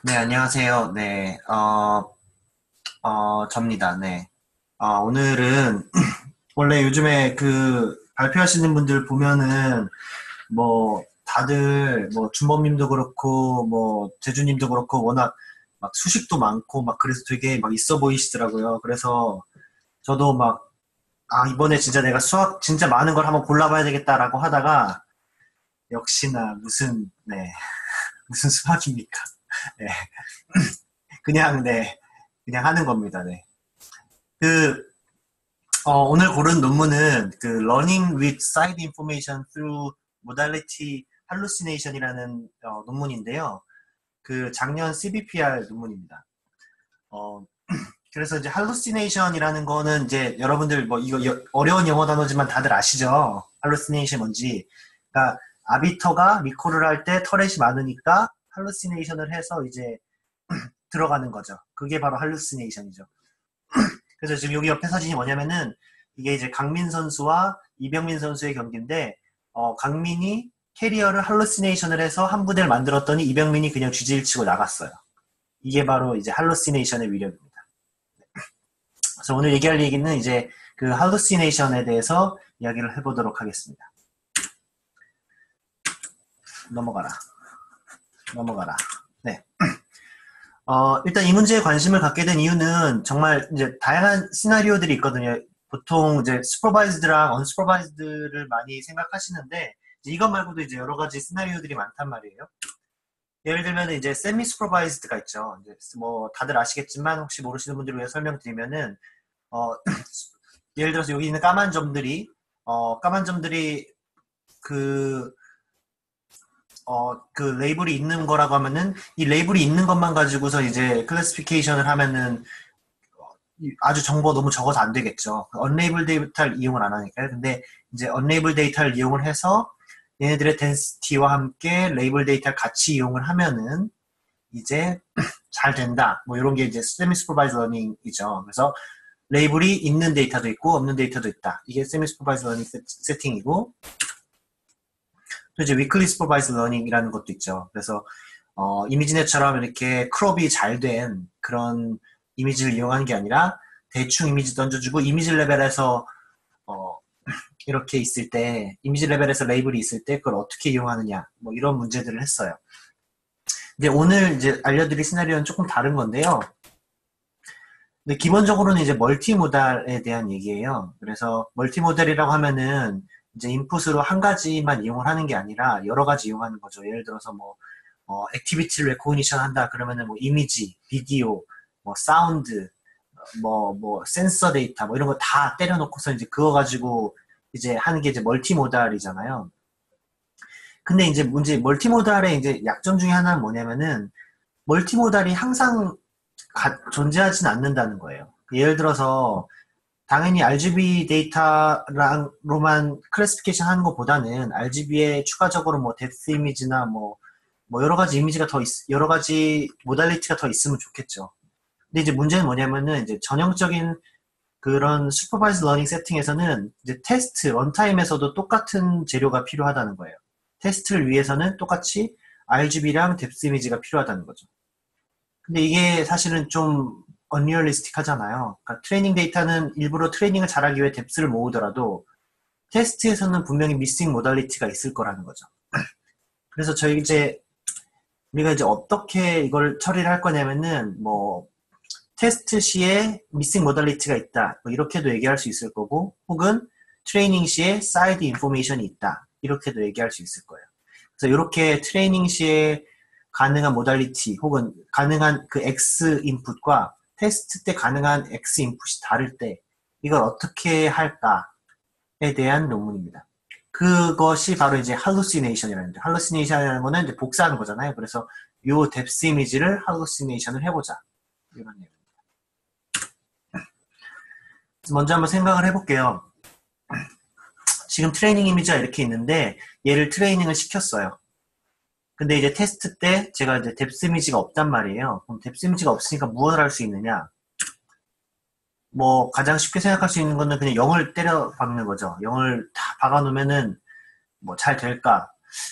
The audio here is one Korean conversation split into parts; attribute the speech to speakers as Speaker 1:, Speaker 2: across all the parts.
Speaker 1: 네, 안녕하세요. 네, 접니다. 네. 오늘은, 원래 요즘에 그, 발표하시는 분들 보면은, 다들, 준범님도 그렇고, 재주님도 그렇고, 워낙 막 수식도 많고, 막 그래서 되게 막 있어 보이시더라고요. 그래서 저도 막, 이번에 진짜 내가 수학 진짜 많은 걸 한번 골라봐야 되겠다라고 하다가, 역시나 네, 무슨 수학입니까? 네, 네, 그냥 하는 겁니다. 네. 그, 오늘 고른 논문은 그 Learning with Side Information Through Modality Hallucination이라는 논문인데요. 그 작년 CBPR 논문입니다. 어, 그래서 이제 hallucination이라는 거는 이제 여러분들 뭐 이거 어려운 영어 단어지만 다들 아시죠? hallucination 뭔지. 그러니까 아비터가 리콜을 할 때 터렛이 많으니까 hallucination을 해서 이제 들어가는 거죠. 그게 바로 hallucination이죠. 그래서 지금 여기 옆에 사진이 뭐냐면은 이게 이제 강민 선수와 이병민 선수의 경기인데 강민이 캐리어를 할루시네이션을 해서 한 부대를 만들었더니 이병민이 그냥 쥐질 치고 나갔어요. 이게 바로 이제 할루시네이션의 위력입니다. 그래서 오늘 얘기할 얘기는 이제 그 할루시네이션에 대해서 이야기를 해보도록 하겠습니다. 넘어가라. 넘어가라. 네. 일단 이 문제에 관심을 갖게 된 이유는 정말 이제 다양한 시나리오들이 있거든요. 보통 이제 슈퍼바이즈드랑 언슈퍼바이즈드를 많이 생각하시는데 이것 말고도 이제 여러 가지 시나리오들이 많단 말이에요. 예를 들면 이제 세미 슈퍼바이즈드가 있죠. 이제 뭐 다들 아시겠지만 혹시 모르시는 분들을 위해 설명드리면은 어, 예를 들어서 여기 있는 까만 점들이 그 그 레이블이 있는 거라고 하면은 이 레이블이 있는 것만 가지고서 이제 클래시피케이션을 하면은 아주 정보가 너무 적어서 안 되겠죠. 언레이블 데이터를 이용을 안 하니까요. 근데 이제 언레이블 데이터를 이용을 해서 얘네들의 덴시티와 함께 레이블 데이터를 같이 이용을 하면은 이제 잘 된다. 뭐 이런 게 이제 세미 슈퍼바이즈 러닝이죠. 그래서 레이블이 있는 데이터도 있고 없는 데이터도 있다. 이게 세미 슈퍼바이즈 러닝 세팅이고 또 이제 위클리 슈퍼바이즈 러닝이라는 것도 있죠. 그래서 이미지넷처럼 이렇게 크롭이 잘 된 그런 이미지를 이용하는 게 아니라 대충 이미지 던져주고 이미지 레벨에서 어, 이렇게 있을 때 이미지 레벨에서 레이블이 있을 때 그걸 어떻게 이용하느냐 뭐 이런 문제들을 했어요. 근데 오늘 이제 알려드릴 시나리오는 조금 다른 건데요. 근데 기본적으로는 이제 멀티모달에 대한 얘기예요. 그래서 멀티모달이라고 하면은 이제 인풋으로 한 가지만 이용을 하는 게 아니라 여러 가지 이용하는 거죠. 예를 들어서 액티비티를 레코니션 한다 그러면은 뭐 이미지, 비디오, 뭐 사운드, 센서 데이터 뭐 이런 거 다 때려놓고서 이제 그거 가지고 이제 하는 게 이제 멀티모달이잖아요. 근데 이제 멀티모달의 이제 약점 중에 하나는 뭐냐면은 멀티모달이 항상 존재하진 않는다는 거예요. 예를 들어서 당연히 RGB 데이터로만 클래시피케이션 하는 것보다는 RGB에 추가적으로 뭐 뎁스 이미지나 여러 가지 여러 가지 모달리티가 더 있으면 좋겠죠. 근데 이제 문제는 뭐냐면은 이제 전형적인 그런 슈퍼바이즈 러닝 세팅에서는 이제 테스트, 런타임에서도 똑같은 재료가 필요하다는 거예요. 테스트를 위해서는 똑같이 RGB랑 뎁스 이미지가 필요하다는 거죠. 근데 이게 사실은 좀 언리얼리스틱 하잖아요. 그러니까 트레이닝 데이터는 일부러 트레이닝을 잘하기 위해 뎁스를 모으더라도 테스트에서는 분명히 미싱 모달리티가 있을 거라는 거죠. 그래서 우리가 이제 어떻게 이걸 처리를 할 거냐면은 테스트 시에 미싱 모달리티가 있다. 뭐 이렇게도 얘기할 수 있을 거고 혹은 트레이닝 시에 사이드 인포메이션이 있다. 이렇게도 얘기할 수 있을 거예요. 그래서 이렇게 트레이닝 시에 가능한 모달리티 혹은 가능한 그 X 인풋과 테스트 때 가능한 X 인풋이 다를 때 이걸 어떻게 할까에 대한 논문입니다. 그것이 바로 이제 할루시네이션이라는 거죠. 할루시네이션이라는 거는 이제 복사하는 거잖아요. 그래서 요 뎁스 이미지를 할루시네이션을 해보자. 이런 내용. 먼저 한번 생각을 해볼게요. 지금 트레이닝 이미지가 이렇게 있는데 얘를 트레이닝을 시켰어요. 근데 이제 테스트 때 제가 이제 뎁스 이미지가 없단 말이에요. 그럼 뎁스 이미지가 없으니까 무엇을 할 수 있느냐? 가장 쉽게 생각할 수 있는 거는 그냥 0을 때려 박는 거죠. 0을 다 박아놓으면은 잘 될까?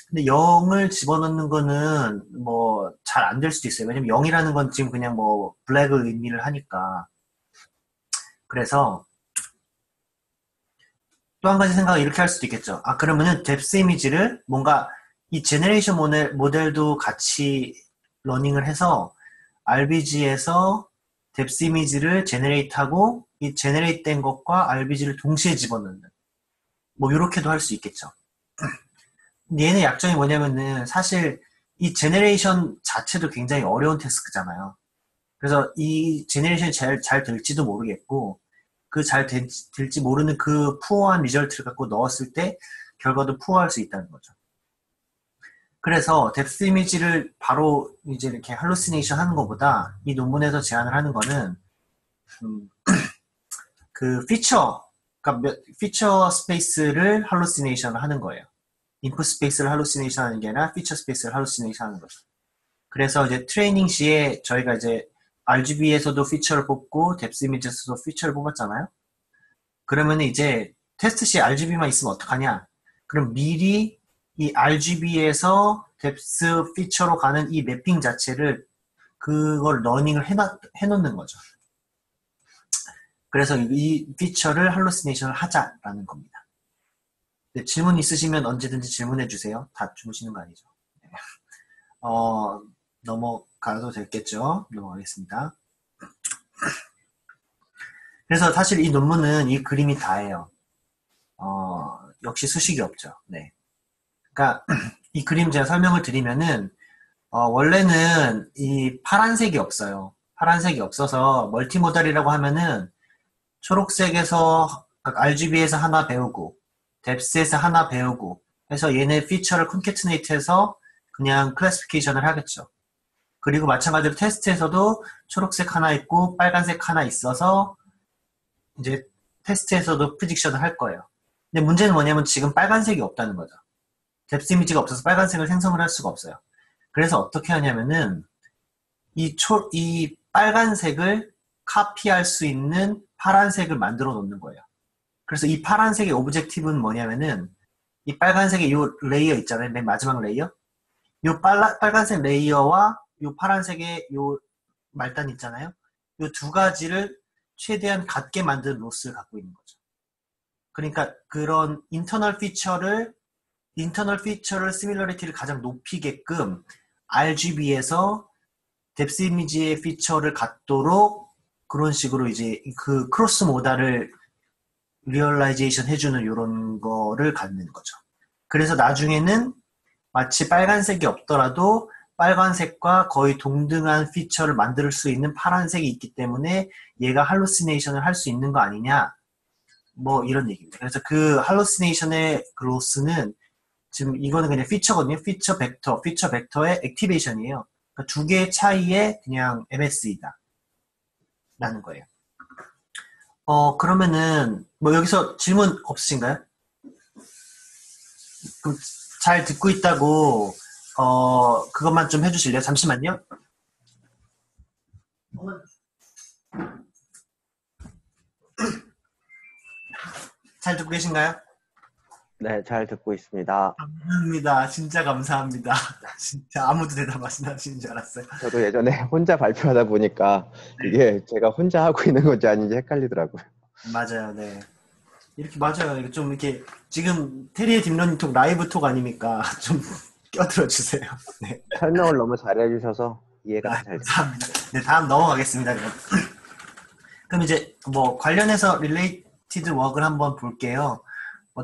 Speaker 1: 근데 0을 집어넣는 거는 뭐 잘 안 될 수도 있어요. 왜냐면 0이라는 건 지금 그냥 뭐 블랙을 의미를 하니까. 그래서 또 한 가지 생각을 이렇게 할 수도 있겠죠. 아, 그러면은 뎁스 이미지를 뭔가 이 제너레이션 모델도 같이 러닝을 해서 RBG에서 뎁스 이미지를 제너레이트하고 이 제너레이트 된 것과 RBG를 동시에 집어넣는 뭐 이렇게도 할 수 있겠죠. 근데 얘는 약점이 뭐냐면은 사실 이 제너레이션 자체도 굉장히 어려운 태스크잖아요. 그래서 이 제너레이션이 잘 될지도 모르겠고 그 잘 될지 모르는 그 푸어한 리절트를 갖고 넣었을 때 결과도 푸어할 수 있다는 거죠. 그래서 뎁스 이미지를 바로 이제 이렇게 할루시네이션 하는 것보다 이 논문에서 제안을 하는 거는 그 그러니까 피처 스페이스를 할루시네이션을 하는 거예요. 인풋 스페이스를 할루시네이션 하는 게 아니라 피처 스페이스를 할루시네이션 하는 거죠. 그래서 이제 트레이닝 시에 저희가 이제 RGB에서도 피처를 뽑고 뎁스 이미지에서도 피처를 뽑았잖아요. 그러면 이제 테스트 시에 RGB만 있으면 어떡하냐? 그럼 미리 이 RGB에서 뎁스 피처로 가는 이 매핑 자체를 그걸 러닝을 해놓는 거죠. 그래서 이 피처를 할루시네이션을 하자라는 겁니다. 네, 질문 있으시면 언제든지 질문해 주세요. 다 주무시는 거 아니죠? 네. 넘어가도 되겠죠? 넘어가겠습니다. 그래서 사실 이 논문은 이 그림이 다예요. 역시 수식이 없죠. 네. 그러니까 이 그림 제가 설명을 드리면은 원래는 이 파란색이 없어요. 파란색이 없어서 멀티모달이라고 하면은 초록색에서 RGB에서 하나 배우고 뎁스에서 하나 배우고 해서 얘네 피처를 콘캐트네이트해서 그냥 클래시피케이션을 하겠죠. 그리고 마찬가지로 테스트에서도 초록색 하나 있고 빨간색 하나 있어서 이제 테스트에서도 프리딕션을 할 거예요. 근데 문제는 뭐냐면 지금 빨간색이 없다는 거죠. 뎁스 이미지가 없어서 빨간색을 생성을 할 수가 없어요. 그래서 어떻게 하냐면은 이 빨간색을 카피할 수 있는 파란색을 만들어 놓는 거예요. 그래서 이 파란색의 오브젝티브는 뭐냐면은 이 빨간색의 이 레이어 있잖아요. 맨 마지막 레이어. 이 빨간색 레이어와 이 파란색의 이 말단 있잖아요. 이 두 가지를 최대한 같게 만든 로스를 갖고 있는 거죠. 그러니까 그런 인터널 피처를 시밀러리티를 가장 높이게끔 RGB에서 뎁스 이미지의 피처를 갖도록 그런 식으로 이제 그 크로스 모달을 리얼라이제이션 해주는 이런 거를 갖는 거죠. 그래서 나중에는 마치 빨간색이 없더라도 빨간색과 거의 동등한 피처를 만들 수 있는 파란색이 있기 때문에 얘가 할루시네이션을 할 수 있는 거 아니냐 뭐 이런 얘기입니다. 그래서 그 할루시네이션의 로스는 지금 이거는 그냥 피처거든요. 피처 벡터의 액티베이션이에요. 그러니까 두 개의 차이에 그냥 MS이다 라는 거예요. 그러면은 뭐 여기서 질문 없으신가요? 그럼 잘 듣고 있다고 그것만 좀 해주실래요? 잠시만요. 잘 듣고 계신가요?
Speaker 2: 네, 잘 듣고 있습니다.
Speaker 1: 감사합니다. 진짜 감사합니다. 진짜 아무도 대답 안 하시는 줄 알았어요.
Speaker 2: 저도 예전에 혼자 발표하다 보니까 이게 제가 혼자 하고 있는 건지 아닌지 헷갈리더라고요.
Speaker 1: 맞아요, 네. 이렇게 맞아요. 좀 이렇게 지금 테리의 딥러닝 톡 라이브 톡 아닙니까? 좀 껴들어 주세요. 네.
Speaker 2: 설명을 너무 잘해주셔서 이해가 잘 됐어요.
Speaker 1: 감사합니다. 네, 다음 넘어가겠습니다. 그럼 이제 뭐 관련해서 릴레이티드 워크를 한번 볼게요.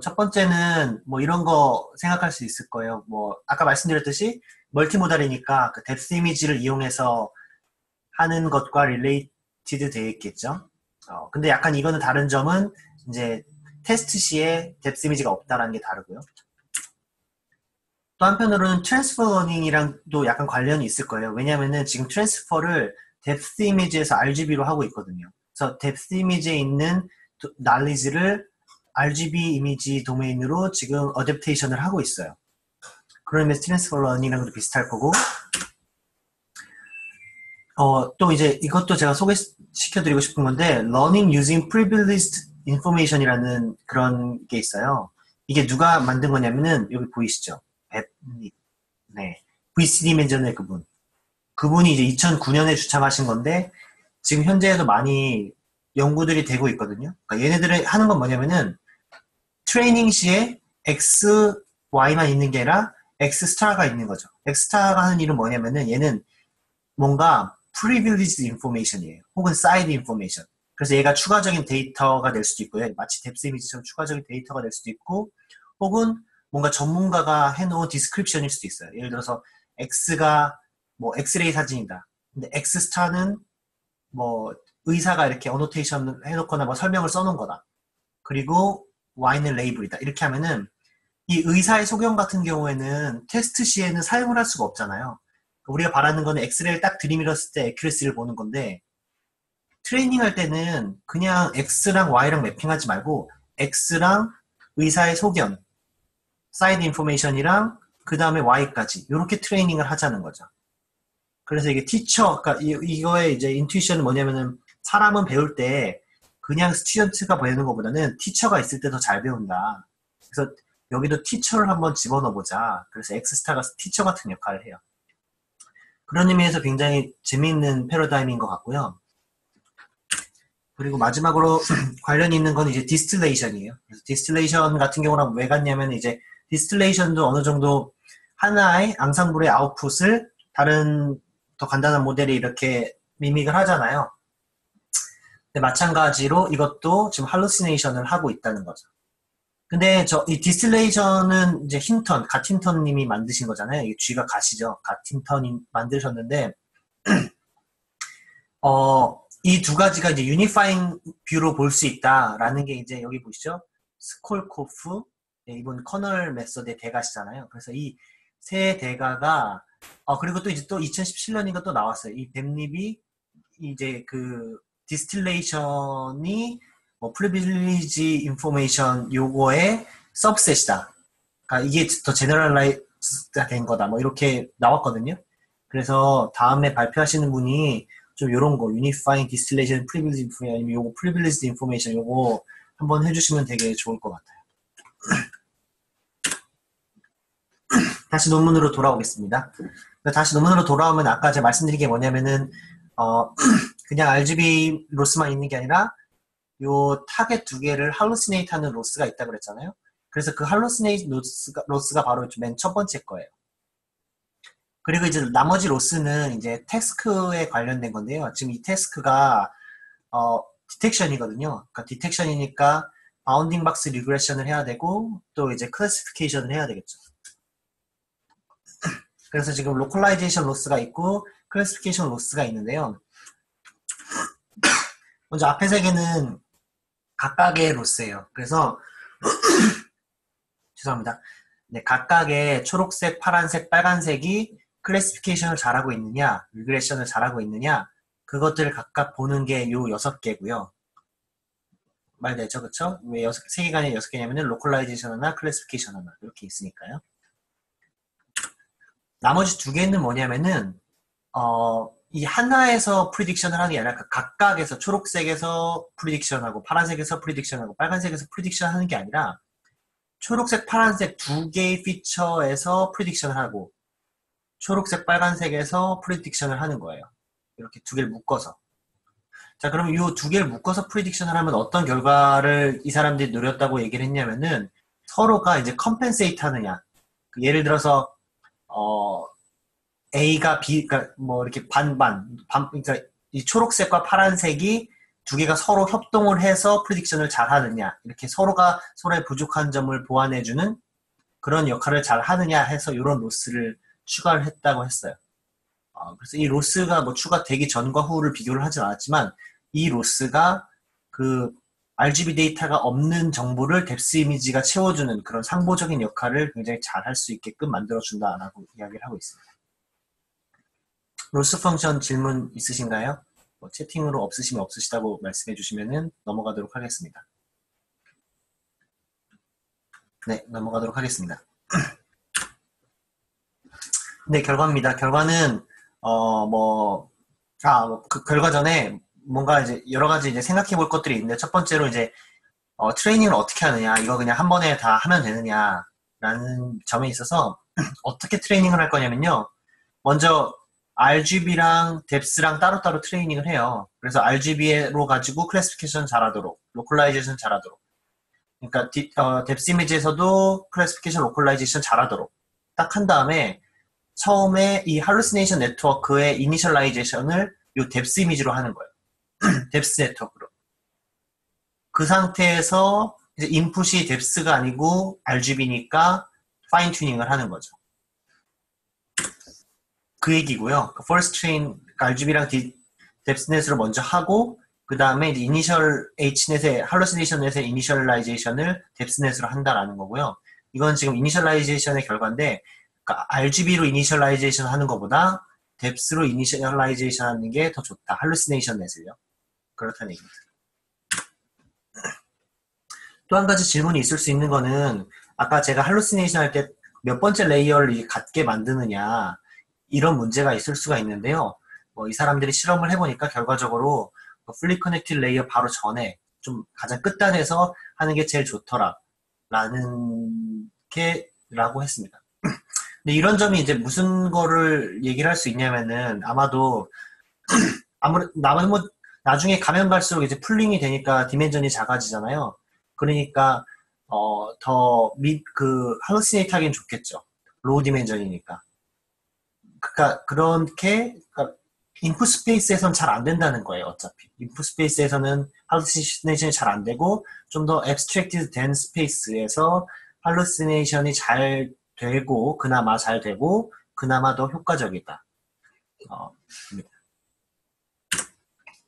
Speaker 1: 첫 번째는 뭐 이런 거 생각할 수 있을 거예요. 뭐 아까 말씀드렸듯이 멀티모달이니까 그 뎁스 이미지를 이용해서 하는 것과 릴레이티드 되어 있겠죠. 근데 약간 이거는 다른 점은 이제 테스트 시에 뎁스 이미지가 없다라는 게 다르고요. 또 한편으로는 트랜스퍼 러닝이랑도 약간 관련이 있을 거예요. 왜냐면은 지금 트랜스퍼를 뎁스 이미지에서 RGB로 하고 있거든요. 그래서 뎁스 이미지에 있는 날리지를 RGB 이미지 도메인으로 지금 어댑테이션을 하고 있어요. 그러면 트랜스퍼 러닝이랑도 비슷할 거고, 또 이제 이것도 제가 소개시켜드리고 싶은 건데, Learning Using Privileged Information이라는 그런 게 있어요. 이게 누가 만든 거냐면은 여기 보이시죠? 벳니, 네, VCD 매저의 그분이 이제 2009년에 주창하신 건데 지금 현재에도 많이 연구들이 되고 있거든요. 그러니까 얘네들이 하는 건 뭐냐면은 트레이닝 시에 X, Y만 있는 게 아니라 X 스타가 있는 거죠. X 스타가 하는 일은 뭐냐면은 얘는 뭔가 privileged information이에요. 혹은 side information. 그래서 얘가 추가적인 데이터가 될 수도 있고요. 마치 뎁스 이미지처럼 추가적인 데이터가 될 수도 있고 혹은 뭔가 전문가가 해놓은 디스크립션일 수도 있어요. 예를 들어서 X가 뭐 엑스레이 사진이다. 근데 X 스타는 뭐 의사가 이렇게 어노테이션을 해놓거나 뭐 설명을 써놓은 거다. 그리고 Y는 레이블이다. 이렇게 하면은 이 의사의 소견 같은 경우에는 테스트 시에는 사용을 할 수가 없잖아요. 우리가 바라는 거는 엑스레이를 딱 들이밀었을 때 애큐러시를 보는 건데 트레이닝 할 때는 그냥 X랑 Y랑 매핑하지 말고 X랑 의사의 소견, 사이드 인포메이션이랑 그 다음에 Y까지 이렇게 트레이닝을 하자는 거죠. 그래서 이게 티처, 그러니까 이거의 이제 인투이션은 뭐냐면은 사람은 배울 때 그냥 스튜던트가 배우는 것보다는 티처가 있을 때 더 잘 배운다. 그래서 여기도 티처를 한번 집어넣어보자. 그래서 엑스스타가 티처 같은 역할을 해요. 그런 의미에서 굉장히 재미있는 패러다임인 것 같고요. 그리고 마지막으로 관련이 있는 건 이제 디스틸레이션이에요. 그래서 디스틸레이션 같은 경우는 왜 갔냐면 이제 디스틸레이션도 어느 정도 하나의 앙상블의 아웃풋을 다른 더 간단한 모델이 이렇게 미믹을 하잖아요. 근데 마찬가지로 이것도 지금 할루시네이션을 하고 있다는 거죠. 근데 이 디스틸레이션은 이제 갓힌턴 님이 만드신 거잖아요. 이 G가 갓이죠. 갓힌턴이 만드셨는데, 이 두 가지가 이제 유니파잉 뷰로 볼 수 있다라는 게 이제 여기 보시죠. 스콜코프, 이분 커널 메서드의 대가시잖아요. 그래서 이 세 대가가, 그리고 또 이제 또 2017년인가 또 나왔어요. 이 뱀립이 이제 그 디스틸레이션이 뭐 프리빌리지 인포메이션 요거의 서브셋이다. 그러니까 이게 더 제너럴라이즈가 된 거다. 뭐 이렇게 나왔거든요. 그래서 다음에 발표하시는 분이 좀 요런 거 유니파잉 디스틸레이션 프리빌리지 인포메이션 아니면 요거 프리빌리지 인포메이션 요거 한번 해주시면 되게 좋을 것 같아요. 다시 논문으로 돌아오겠습니다. 다시 논문으로 돌아오면 아까 제가 말씀드린 게 뭐냐면은 그냥 RGB 로스만 있는 게 아니라 요 타겟 두 개를 할루시네이트 하는 로스가 있다고 그랬잖아요. 그래서 그 할루시네이트 로스가 바로 맨 첫 번째 거예요. 그리고 이제 나머지 로스는 이제 태스크에 관련된 건데요. 지금 이 태스크가 디텍션이거든요. 그러니까 디텍션이니까 바운딩 박스 리그레션을 해야 되고 또 이제 클래시피케이션을 해야 되겠죠. 그래서 지금 로컬라이제이션 로스가 있고 클래시피케이션 로스가 있는데요. 먼저 앞에 세 개는 각각의 로스예요. 그래서 죄송합니다. 네, 각각의 초록색, 파란색, 빨간색이 클래시피케이션을 잘하고 있느냐, 리그레션을 잘하고 있느냐, 그것들을 각각 보는 게 요 6개고요. 말되죠, 그쵸? 왜 3개가 아니라 6개냐면은 로컬라이제이션 하나, 클래시피케이션 하나 이렇게 있으니까요. 나머지 2개는 뭐냐면은 이 하나에서 프리딕션을 하는 게 아니라 각각에서 초록색에서 프리딕션하고 파란색에서 프리딕션하고 빨간색에서 프리딕션 하는 게 아니라 초록색, 파란색 2개의 피처에서 프리딕션을 하고 초록색, 빨간색에서 프리딕션을 하는 거예요. 이렇게 2개를 묶어서. 자, 그럼 이 2개를 묶어서 프리딕션을 하면 어떤 결과를 이 사람들이 노렸다고 얘기를 했냐면은 서로가 이제 컴펜세이트 하느냐. 예를 들어서 A가 B, 그러니까 뭐 이렇게 그러니까 이 초록색과 파란색이 2개가 서로 협동을 해서 프리딕션을 잘 하느냐, 이렇게 서로가 서로의 부족한 점을 보완해주는 그런 역할을 잘 하느냐 해서 이런 로스를 추가를 했다고 했어요. 그래서 이 로스가 뭐 추가되기 전과 후를 비교를 하진 않았지만 이 로스가 그 RGB 데이터가 없는 정보를 뎁스 이미지가 채워주는 그런 상보적인 역할을 굉장히 잘 할 수 있게끔 만들어준다라고 이야기를 하고 있습니다. 로스 펑션 질문 있으신가요? 뭐 채팅으로 없으시면 없으시다고 말씀해 주시면 넘어가도록 하겠습니다. 네, 넘어가도록 하겠습니다. 네, 결과입니다. 결과는 그 결과 전에 뭔가 이제 여러 가지 이제 생각해 볼 것들이 있는데, 첫 번째로 이제 트레이닝을 어떻게 하느냐, 이거 그냥 한 번에 다 하면 되느냐라는 점에 있어서 어떻게 트레이닝을 할 거냐면요. 먼저 RGB랑 depth랑 따로따로 트레이닝을 해요. 그래서 RGB로 가지고 클래시피케이션 잘하도록, 로컬라이제이션 잘하도록. 그러니까 depth 이미지에서도 클래시피케이션, 로컬라이제이션 잘하도록 딱 한 다음에 처음에 이 hallucination 네트워크의 이니셜라이제이션을 이 depth 이미지로 하는 거예요. depth 네트워크로. 그 상태에서 이제 인풋이 depth가 아니고 RGB니까 파인 튜닝을 하는 거죠. 그 얘기고요. first train RGB랑 depth넷으로 먼저 하고 그 다음에 이니셜 H넷의 hallucination 넷의 이니셜라이제이션을 depth넷으로 한다라는 거고요. 이건 지금 이니셜라이제이션의 결과인데 그러니까 RGB로 이니셜라이제이션 하는 것보다 depth로 이니셜라이제이션 하는 게 더 좋다. hallucination 넷을요. 그렇다는 얘기입니다. 또 한 가지 질문이 있을 수 있는 거는 아까 제가 hallucination 할 때 몇 번째 레이어를 갖게 만드느냐 이런 문제가 있을 수가 있는데요. 이 사람들이 실험을 해보니까 결과적으로 fully connected 레이어 바로 전에 좀 가장 끝단에서 하는 게 제일 좋더라 라고 했습니다. 근데 이런 점이 이제 무슨 거를 얘기를 할 수 있냐면은 아마도 나중에 가면 갈수록 이제 풀링이 되니까 디멘전이 작아지잖아요. 그러니까 hallucinate 하긴 좋겠죠. 로우 디멘전이니까. 그러니까 인풋 스페이스에서는 잘 안 된다는 거예요. 어차피 인풋 스페이스에서는 hallucination이 잘 안 되고 좀 더 abstracted 된 스페이스에서 hallucination이 잘 되고 그나마 잘 되고 그나마 더 효과적이다.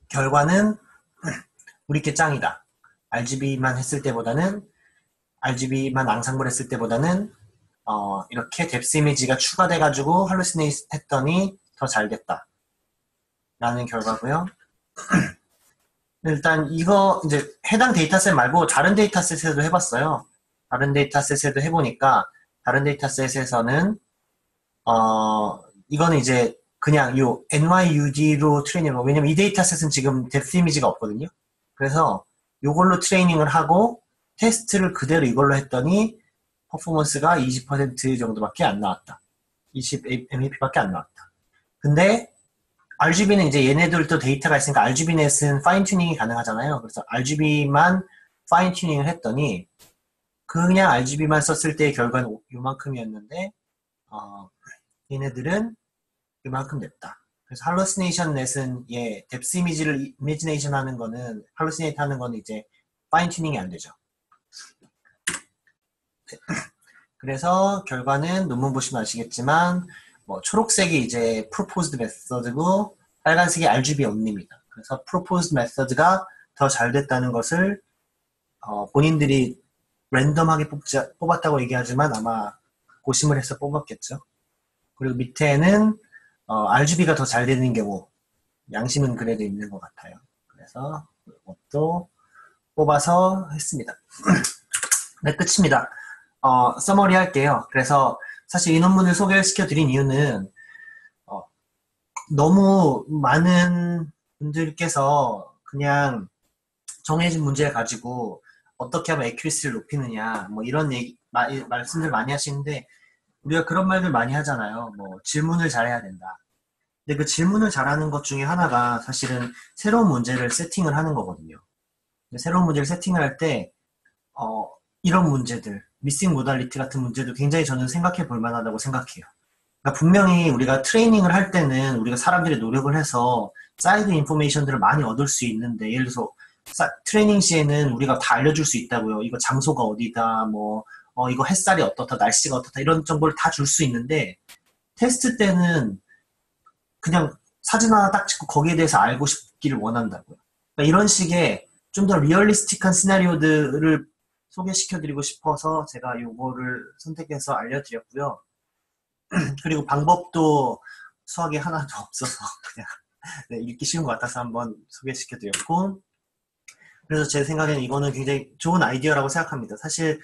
Speaker 1: 결과는 우리 게 짱이다. RGB만 했을 때보다는 RGB만 앙상블 했을 때보다는 이렇게 depth 이미지가 추가돼가지고 hallucinate 했더니 더 잘 됐다. 라는 결과고요. 일단 이거 이제 해당 데이터셋 말고 다른 데이터셋에도 해봤어요. 다른 데이터셋에도 해보니까 다른 데이터셋에서는 이거는 이제 그냥 요 NYUD로 트레이닝을 왜냐면 이 데이터셋은 지금 depth 이미지가 없거든요. 그래서 요걸로 트레이닝을 하고 테스트를 그대로 이걸로 했더니 퍼포먼스가 20% 정도밖에 안 나왔다. 20 MAP밖에 안 나왔다. 근데 RGB는 이제 얘네들도 데이터가 있으니까 RGB넷은 파인 튜닝이 가능하잖아요. 그래서 RGB만 파인 튜닝을 했더니 그냥 RGB만 썼을 때의 결과는 요만큼이었는데 얘네들은 요만큼 냈다. 그래서 hallucination 넷은 depth 이미지를 imagination 하는 거는 hallucinate 하는 거는 이제 파인 튜닝이 안 되죠. 그래서 결과는 논문 보시면 아시겠지만 초록색이 이제 proposed method고 빨간색이 RGB only입니다. 그래서 proposed method가 더 잘 됐다는 것을 본인들이 랜덤하게 뽑았다고 얘기하지만 아마 고심을 해서 뽑았겠죠. 그리고 밑에는 RGB가 더 잘 되는 경우 양심은 그래도 있는 것 같아요. 그래서 이것도 뽑아서 했습니다. 네, 끝입니다. 서머리 할게요. 그래서 사실 이 논문을 소개시켜 드린 이유는 너무 많은 분들께서 그냥 정해진 문제를 가지고 어떻게 하면 애큐리시를 높이느냐 이런 말씀들 많이 하시는데 우리가 그런 말들 많이 하잖아요. 질문을 잘해야 된다. 근데 그 질문을 잘하는 것 중에 하나가 사실은 새로운 문제를 세팅을 하는 거거든요. 새로운 문제를 세팅을 할 때 이런 문제들, 미싱 모달리티 같은 문제도 굉장히 저는 생각해 볼 만하다고 생각해요. 그러니까 분명히 우리가 트레이닝을 할 때는 우리가 사람들이 노력을 해서 사이드 인포메이션들을 많이 얻을 수 있는데 예를 들어서 트레이닝 시에는 우리가 다 알려줄 수 있다고요. 이거 장소가 어디다, 이거 햇살이 어떻다, 날씨가 어떻다 이런 정보를 다 줄 수 있는데 테스트 때는 그냥 사진 하나 딱 찍고 거기에 대해서 알고 싶기를 원한다고요. 그러니까 이런 식의 좀 더 리얼리스틱한 시나리오들을 소개시켜드리고 싶어서 제가 이거를 선택해서 알려드렸고요. 그리고 방법도 수학이 하나도 없어서 그냥 읽기 쉬운 것 같아서 한번 소개시켜드렸고 그래서 제 생각에는 이거는 굉장히 좋은 아이디어라고 생각합니다. 사실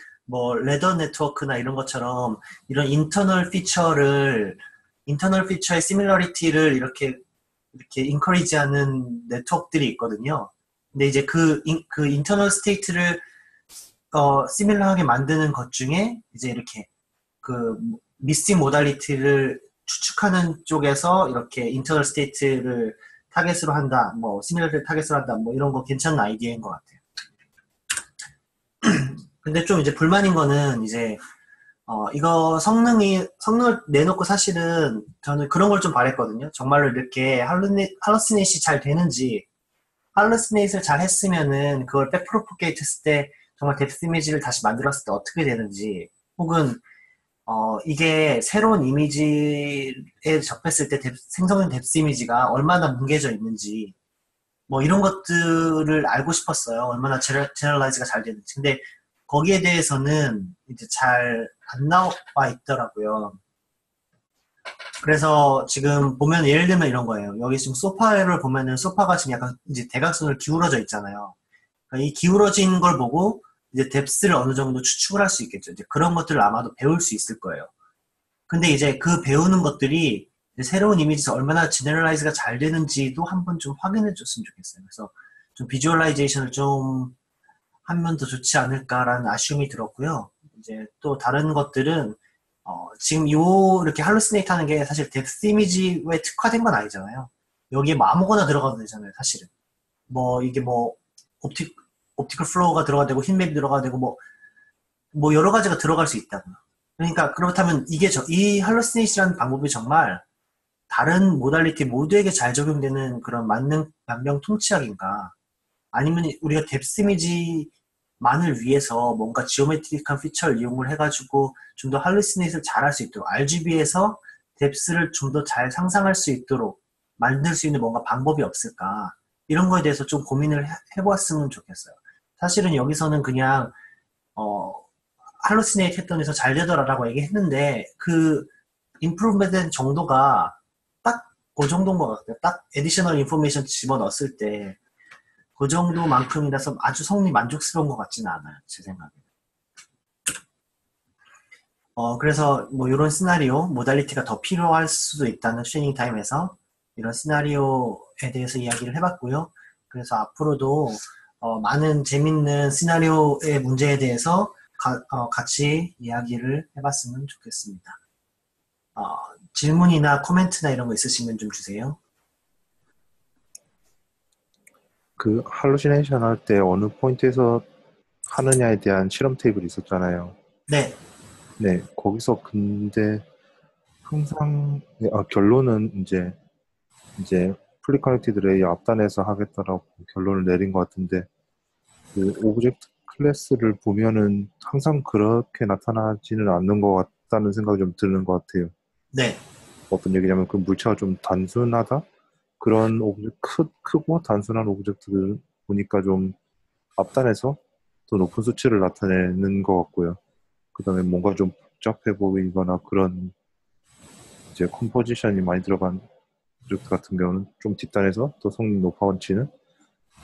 Speaker 1: 레더 네트워크나 이런 것처럼 이런 인터널 피처의 시밀러리티를 이렇게 인커리지하는 네트워크들이 있거든요. 근데 이제 그 인터널 스테이트를 시밀러하게 만드는 것 중에 이제 이렇게 미싱 모달리티를 추측하는 쪽에서 이렇게 인터널 스테이트를 타겟으로 한다, 뭐 시뮬레이터를 타겟으로 한다, 뭐 이런 거 괜찮은 아이디어인 것 같아요. 근데 좀 이제 불만인 거는 이제 이거 성능을 내놓고 사실은 저는 그런 걸 좀 바랬거든요. 정말로 이렇게 할루시네이션이 잘 되는지, 할루시네이션을 잘 했으면은 그걸 백프로포게이트 했을 때 정말 뎁스 이미지를 다시 만들었을 때 어떻게 되는지, 혹은 이게 새로운 이미지에 접했을 때 생성된 뎁스 이미지가 얼마나 뭉개져 있는지, 뭐 이런 것들을 알고 싶었어요. 얼마나 제너럴라이즈가 잘 되는지. 근데 거기에 대해서는 이제 잘 안 나와 있더라고요. 그래서 지금 보면 예를 들면 이런 거예요. 여기 지금 소파를 보면은 소파가 지금 약간 이제 대각선으로 기울어져 있잖아요. 그러니까 이 기울어진 걸 보고 이제 뎁스를 어느 정도 추측을 할 수 있겠죠. 이제 그런 것들을 아마도 배울 수 있을 거예요. 근데 이제 그 배우는 것들이 이제 새로운 이미지에서 얼마나 제너럴라이즈가 잘 되는지도 한번 좀 확인해 줬으면 좋겠어요. 그래서 좀 비주얼라이제이션을 좀 하면 더 좋지 않을까라는 아쉬움이 들었고요. 이제 또 다른 것들은 지금 이렇게 할루시네이트 하는 게 사실 뎁스 이미지에 특화된 건 아니잖아요. 여기에 뭐 아무거나 들어가도 되잖아요, 사실은. 뭐 이게 뭐 옵티컬 플로우가 들어가도 되고 흰맵이 들어가도 되고 뭐 여러 가지가 들어갈 수 있다고요. 그러니까 그렇다면 이 할루시네이션이라는 방법이 정말 다른 모달리티 모두에게 잘 적용되는 그런 만병통치약인가? 아니면 우리가 뎁스 이미지만을 위해서 뭔가 지오메트릭한 피처를 이용을 해가지고 좀 더 할루시네이션을 잘 할 수 있도록 RGB에서 뎁스를 좀 더 잘 상상할 수 있도록 만들 수 있는 뭔가 방법이 없을까? 이런 거에 대해서 좀 고민을 해보았으면 좋겠어요. 사실은 여기서는 그냥 할루시네이트 했더니 잘 되더라라고 얘기했는데 그 임프루브먼트 정도가 딱 그 정도인 것 같아요. 딱 에디셔널 인포메이션 집어넣었을 때 그 정도만큼이라서 아주 성능이 만족스러운 것 같지는 않아요. 제 생각에. 그래서 뭐 이런 시나리오, 모달리티가 더 필요할 수도 있다는 쉐닝 타임에서 이런 시나리오에 대해서 이야기를 해봤고요. 그래서 앞으로도 많은 재밌는 시나리오의 문제에 대해서 같이 이야기를 해봤으면 좋겠습니다. 질문이나 코멘트나 이런 거 있으시면 좀 주세요.
Speaker 3: 그 할루시네이션 할 때 어느 포인트에서 하느냐에 대한 실험 테이블이 있었잖아요.
Speaker 1: 네.
Speaker 3: 네, 거기서 근데 항상 결론은 이제 풀리 커넥티드 레이어 앞단에서 하겠다라고 결론을 내린 것 같은데 그 오브젝트 클래스를 보면은 항상 그렇게 나타나지는 않는 것 같다는 생각이 좀 드는 것 같아요.
Speaker 1: 네.
Speaker 3: 어떤 얘기냐면 그 물체가 좀 단순하다? 그런 크고 단순한 오브젝트를 보니까 좀 앞단에서 더 높은 수치를 나타내는 것 같고요. 그 다음에 뭔가 좀 복잡해 보이거나 그런 이제 컴포지션이 많이 들어간 오브젝트 같은 경우는 좀 뒷단에서 더 성능 높아지는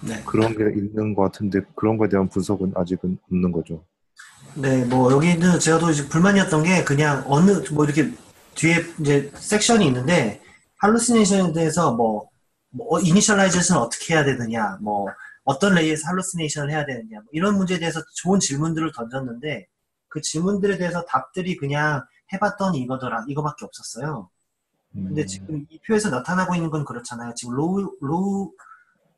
Speaker 1: 네.
Speaker 3: 그런 게 있는 것 같은데 그런 거에 대한 분석은 아직은 없는 거죠.
Speaker 1: 네, 뭐 여기는 제가 또 이제 불만이었던 게 그냥 뭐 이렇게 뒤에 이제 섹션이 있는데 할루시네이션에 대해서 이니셜라이제이션을 어떻게 해야 되느냐, 뭐 어떤 레이에서 할루시네이션을 해야 되느냐, 뭐 이런 문제에 대해서 좋은 질문들을 던졌는데 그 질문들에 대해서 답들이 그냥 해봤더니 이거더라, 이거밖에 없었어요. 근데 지금 이 표에서 나타나고 있는 건 그렇잖아요. 지금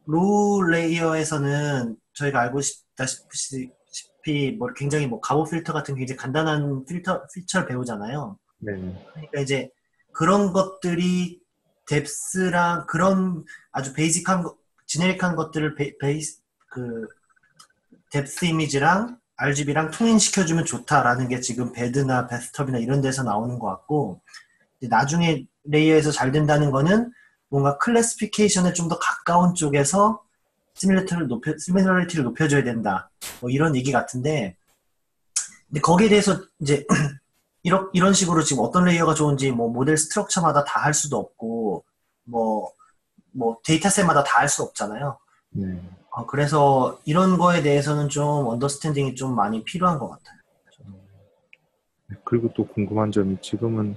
Speaker 1: 로우 레이어에서는 저희가 알고 있다시피 뭐 굉장히 뭐 가오 필터 같은 굉장히 간단한 피처를 배우잖아요.
Speaker 3: 네.
Speaker 1: 그러니까 이제 그런 것들이 뎁스랑 그런 아주 베이직한 지네릭한 것들을 그 뎁스 이미지랑 RGB랑 통일시켜주면 좋다라는 게 지금 배드나 베스트톱이나 이런 데서 나오는 것 같고, 나중에 레이어에서 잘 된다는 거는 뭔가 클래시피케이션에 좀 더 가까운 쪽에서 시뮬러리티를 높여줘야 된다. 뭐 이런 얘기 같은데, 근데 거기에 대해서 이제 이런 식으로 지금 어떤 레이어가 좋은지 뭐 모델 스트럭처마다 다 할 수도 없고, 뭐 데이터셋마다 다 할 수 없잖아요.
Speaker 3: 네.
Speaker 1: 그래서 이런 거에 대해서는 좀 언더스탠딩이 좀 많이 필요한 것 같아요.
Speaker 3: 그리고 또 궁금한 점이 지금은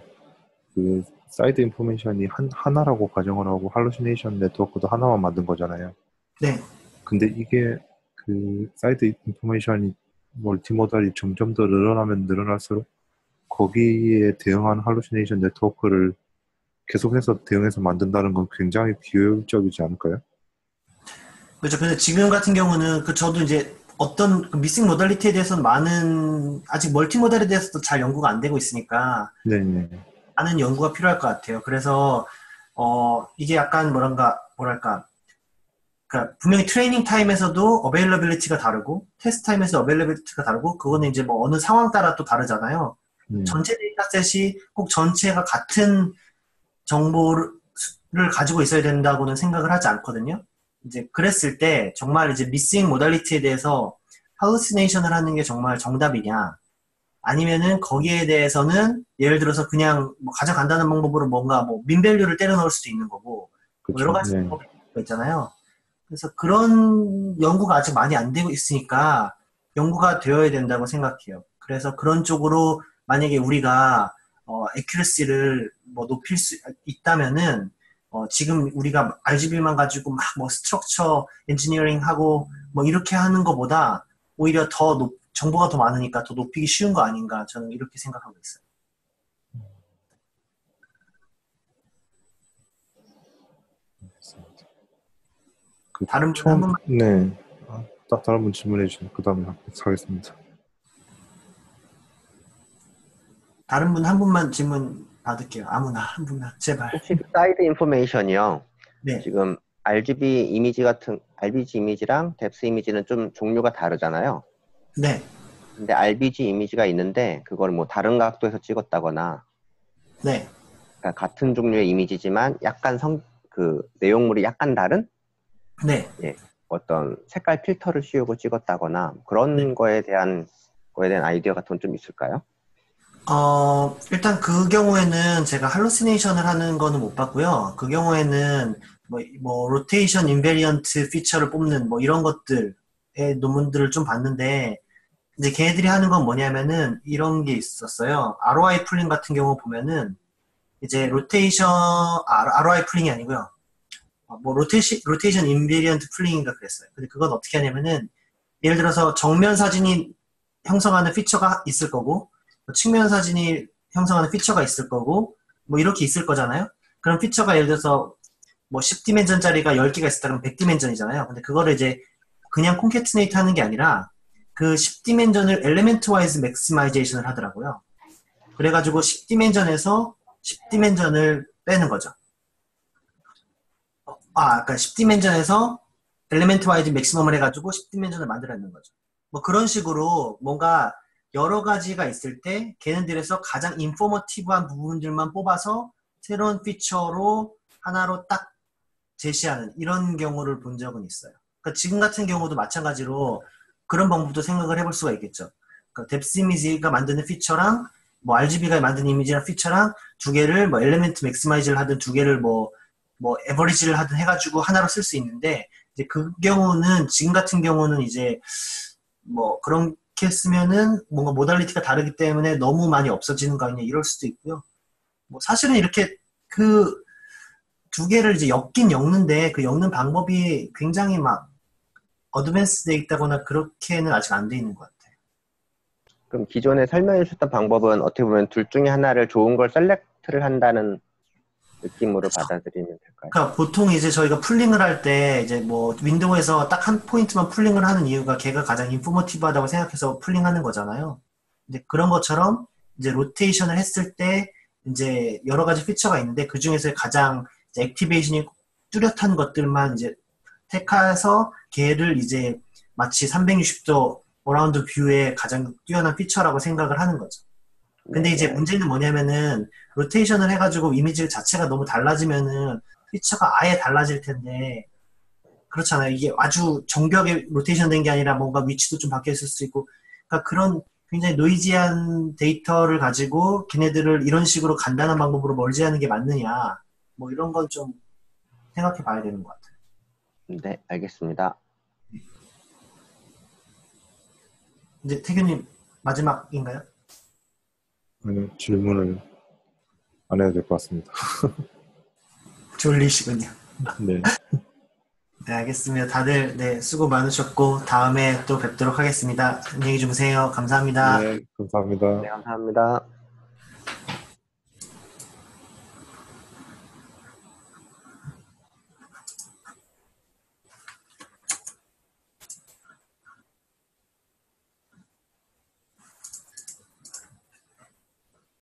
Speaker 3: 그 사이드 인포메이션이 하나라고 가정을 하고 할루시네이션 네트워크도 하나만 만든 거잖아요.
Speaker 1: 네.
Speaker 3: 근데 이게 그 사이드 인포메이션이 멀티모달이 점점 더 늘어나면 늘어날수록 거기에 대응하는 할루시네이션 네트워크를 계속해서 대응해서 만든다는 건 굉장히 비효율적이지 않을까요?
Speaker 1: 그렇죠. 근데 지금 같은 경우는 저도 이제 어떤 그 미싱 모달리티에 대해서는 아직 멀티 모달에 대해서도 잘 연구가 안 되고 있으니까
Speaker 3: 네네.
Speaker 1: 많은 연구가 필요할 것 같아요. 그래서 이게 약간 뭐랄까 그러니까 분명히 트레이닝 타임에서도 어베일러빌리티가 다르고 테스트 타임에서 어베일러빌리티가 다르고 그거는 이제 뭐 어느 상황 따라 또 다르잖아요. 전체 데이터셋이 꼭 전체가 같은 정보를 가지고 있어야 된다고는 생각을 하지 않거든요. 이제 그랬을 때 정말 이제 미싱 모달리티에 대해서 할루시네이션을 하는 게 정말 정답이냐 아니면은 거기에 대해서는 예를 들어서 그냥 뭐 가장 간단한 방법으로 뭔가 뭐 민밸류를 때려 넣을 수도 있는 거고 뭐 여러
Speaker 3: 그쵸.
Speaker 1: 가지
Speaker 3: 네.
Speaker 1: 방법이 있잖아요. 그래서 그런 연구가 아직 많이 안 되고 있으니까 연구가 되어야 된다고 생각해요. 그래서 그런 쪽으로 만약에 우리가 액큐러시를 뭐 높일 수 있다면은 지금 우리가 RGB만 가지고 막 뭐 스트럭처 엔지니어링 하고 뭐 이렇게 하는 것보다 오히려 정보가 더 많으니까 더 높이기 쉬운 거 아닌가 저는 이렇게 생각하고 있어요. 다른 분 한 번만.
Speaker 3: 네. 딱 다른 분 질문해 주시면 그 다음에 하겠습니다.
Speaker 1: 다른 분 한 분만 질문 받을게요. 아무나 한 분만 제발.
Speaker 2: 혹시 그 사이드 인포메이션이요.
Speaker 1: 네.
Speaker 2: 지금 RGB 이미지랑 뎁스 이미지는 좀 종류가 다르잖아요.
Speaker 1: 네.
Speaker 2: 근데 RBG 이미지가 있는데 그걸 뭐 다른 각도에서 찍었다거나
Speaker 1: 네.
Speaker 2: 그러니까 같은 종류의 이미지지만 약간 그 내용물이 약간 다른
Speaker 1: 네.
Speaker 2: 어떤 색깔 필터를 씌우고 찍었다거나 그런 거에 대한 아이디어 같은 건 좀 있을까요?
Speaker 1: 일단 그 경우에는 제가 할루시네이션을 하는 거는 못 봤고요. 그 경우에는 로테이션 인베리언트 피처를 뽑는 뭐 이런 것들의 논문들을 좀 봤는데 이제 걔네들이 하는 건 뭐냐면은 이런 게 있었어요. ROI 풀링 같은 경우 보면은 이제 ROI 풀링이 아니고요. 로테이션 인베리언트 풀링인가 그랬어요. 근데 그건 어떻게 하냐면은 예를 들어서 정면 사진이 형성하는 피처가 있을 거고 측면 사진이 형성하는 피처가 있을 거고 뭐 이렇게 있을 거잖아요. 그럼 피처가 예를 들어서 뭐 10디멘전짜리가 10개가 있었다 그러면 100디멘전이잖아요. 근데 그거를 이제 그냥 콘캐트네이트 하는 게 아니라 그 10디멘전을 엘리멘트 와이즈 맥시마이제이션을 하더라고요. 그래가지고 10디멘전에서 10디멘전을 빼는 거죠. 그러니까 10디멘전에서 엘리멘트 와이즈 맥시멈을 해가지고 10디멘전을 만들어내는 거죠. 뭐 그런 식으로 뭔가 여러 가지가 있을 때 걔네들에서 가장 인포머티브한 부분들만 뽑아서 새로운 피처로 하나로 딱 제시하는 이런 경우를 본 적은 있어요. 그러니까 지금 같은 경우도 마찬가지로 그런 방법도 생각을 해볼 수가 있겠죠. 그러니까 뎁스 이미지가 만드는 피처랑 뭐 RGB가 만드는 이미지랑 피처랑 두 개를 뭐 엘리멘트 맥시마이즈를 하든 두 개를 뭐 에버리지를 하든 해가지고 하나로 쓸 수 있는데 이제 그 경우는 지금 같은 경우는 이제 뭐 그렇게 쓰면은 뭔가 모달리티가 다르기 때문에 너무 많이 없어지는 거 아니냐 이럴 수도 있고요. 뭐 사실은 이렇게 그 두 개를 이제 엮긴 엮는데 그 엮는 방법이 굉장히 막 어드밴스 돼 있다거나 그렇게는 아직 안 돼 있는 것 같아요.
Speaker 2: 그럼 기존에 설명해 주셨던 방법은 어떻게 보면 둘 중에 하나를 좋은 걸 셀렉트를 한다는 느낌으로 받아들이면 될까요?
Speaker 1: 그러니까 보통 이제 저희가 풀링을 할 때 이제 뭐 윈도우에서 딱 한 포인트만 풀링을 하는 이유가 걔가 가장 인포머티브하다고 생각해서 풀링하는 거잖아요. 근데 그런 것처럼 이제 로테이션을 했을 때 이제 여러 가지 피처가 있는데 그 중에서 가장 액티베이션이 뚜렷한 것들만 이제 택해서 걔를 이제 마치 360도 어라운드 뷰의 가장 뛰어난 피처라고 생각을 하는 거죠. 근데 이제 문제는 뭐냐면은 로테이션을 해가지고 이미지 자체가 너무 달라지면은 피처가 아예 달라질 텐데 그렇잖아요. 이게 아주 정교하게 로테이션 된 게 아니라 뭔가 위치도 좀 바뀌어 있을 수 있고 그러니까 그런 굉장히 노이지한 데이터를 가지고 걔네들을 이런 식으로 간단한 방법으로 멀지하는 게 맞느냐 뭐 이런 건 좀 생각해 봐야 되는 것 같아요.
Speaker 2: 네, 알겠습니다.
Speaker 1: 이제 태균님 마지막인가요?
Speaker 3: 아니요, 질문을 안 해도 될 것 같습니다.
Speaker 1: 졸리시군요.
Speaker 3: 네.
Speaker 1: 네, 알겠습니다. 다들 네, 수고 많으셨고 다음에 또 뵙도록 하겠습니다. 안녕히 주무세요. 감사합니다.
Speaker 3: 네, 감사합니다.
Speaker 2: 네, 감사합니다.